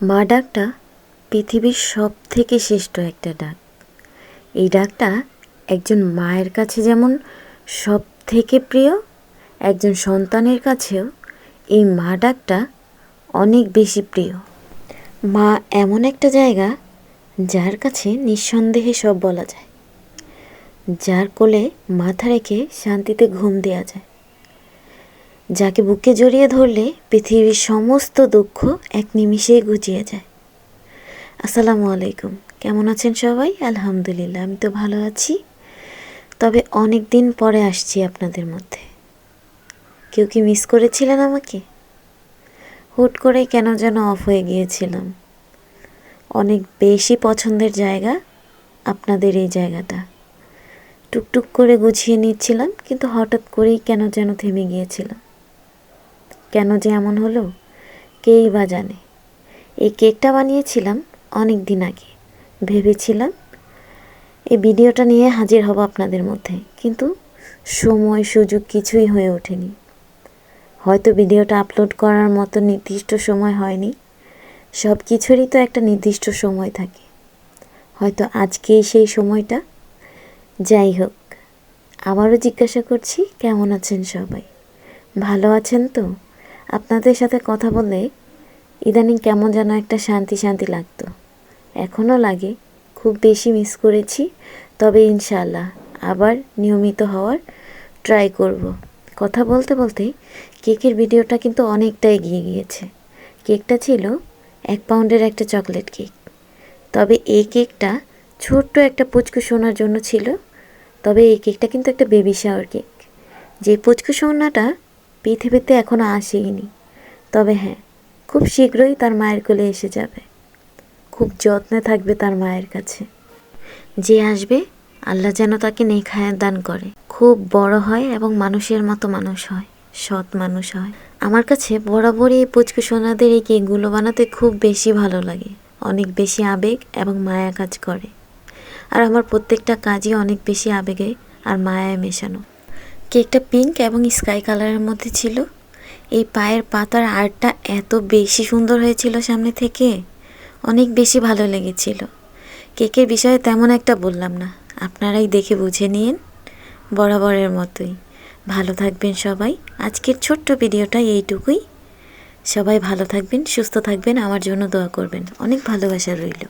মা ডাকটা পৃথিবীর সবথেকে শ্রেষ্ঠ একটা ডাক। এই ডাকটা একজন মায়ের কাছে যেমন সবথেকে প্রিয়, একজন সন্তানের কাছেও এই মা ডাকটা অনেক বেশি প্রিয়। মা এমন একটা জায়গা যার কাছে নিঃসন্দেহে সব বলা যায়, যার কোলে মাথা রেখে শান্তিতে ঘুম দেওয়া যায়, যাকে বুকে জড়িয়ে ধরলে পৃথিবীর সমস্ত দুঃখ এক নিমিষেই ঘুচিয়ে যায়। আসসালামু আলাইকুম, কেমন আছেন সবাই? আলহামদুলিল্লাহ, আমি তো ভালো আছি। তবে অনেক দিন পরে আসছি আপনাদের মধ্যে। কেউ কি মিস করেছিলেন আমাকে? হুট করে কেন যেন অফ হয়ে গিয়েছিলাম। অনেক বেশি পছন্দের জায়গা আপনাদের এই জায়গাটা। টুকটুক করে গুছিয়ে নিচ্ছিলাম, কিন্তু হঠাৎ করেই কেন যেন থেমে গিয়েছিলাম। কেন যে এমন হলো কেই বা জানে। এই কেকটা বানিয়েছিলাম অনেক দিন আগে। ভেবেছিলাম এই ভিডিওটা নিয়ে হাজির হব আপনাদের মধ্যে, কিন্তু সময় সুযোগ কিছুই হয়ে ওঠেনি। হয়তো ভিডিওটা আপলোড করার মতো নির্দিষ্ট সময় হয়নি। সব কিছুরই তো একটা নির্দিষ্ট সময় থাকে। হয়তো আজকেই সেই সময়টা। যাই হোক, আবারও জিজ্ঞাসা করছি, কেমন আছেন সবাই? ভালো আছেন তো? আপনাদের সাথে কথা বলে ইদানিং কেমন যেন একটা শান্তি শান্তি লাগতো। এখনও লাগে। খুব বেশি মিস করেছি, তবে ইনশাআল্লাহ আবার নিয়মিত হওয়ার ট্রাই করব। কথা বলতে বলতেই কেকের ভিডিওটা কিন্তু অনেকটা এগিয়ে গিয়েছে। কেকটা ছিল 1 পাউন্ডের একটা চকলেট কেক। তবে এই কেকটা ছোট্ট একটা পুচকু সোনার জন্য ছিল। তবে এই কেকটা কিন্তু একটা বেবি শাওয়ার কেক। যে পুচকু সোনাটা পৃথিবীতে এখনও আসেইনি। তবে হ্যাঁ, খুব শীঘ্রই তার মায়ের কোলে এসে যাবে। খুব যত্নে থাকবে তার মায়ের কাছে। যে আসবে আল্লাহ যেন তাকে নেক হায়াত দান করে, খুব বড় হয় এবং মানুষের মতো মানুষ হয়, সৎ মানুষ হয়। আমার কাছে বরাবরই এই পুচকু সোনাদের এই কেকগুলো বানাতে খুব বেশি ভালো লাগে। অনেক বেশি আবেগ এবং মায়া কাজ করে। আর আমার প্রত্যেকটা কাজই অনেক বেশি আবেগে আর মায়ায় মেশানো। কেকটা পিঙ্ক এবং স্কাই কালারের মধ্যে ছিল। এই পায়ের পাতার আর্টটা এত বেশি সুন্দর হয়েছিল সামনে থেকে, অনেক বেশি ভালো লেগেছিল। কেকের বিষয়ে তেমন একটা বললাম না, আপনারাই দেখে বুঝে নিন বরাবরের মতোই। ভালো থাকবেন সবাই। আজকের ছোট্ট ভিডিওটা এইটুকুই। সবাই ভালো থাকবেন, সুস্থ থাকবেন, আমার জন্য দোয়া করবেন। অনেক ভালোবাসা রইল।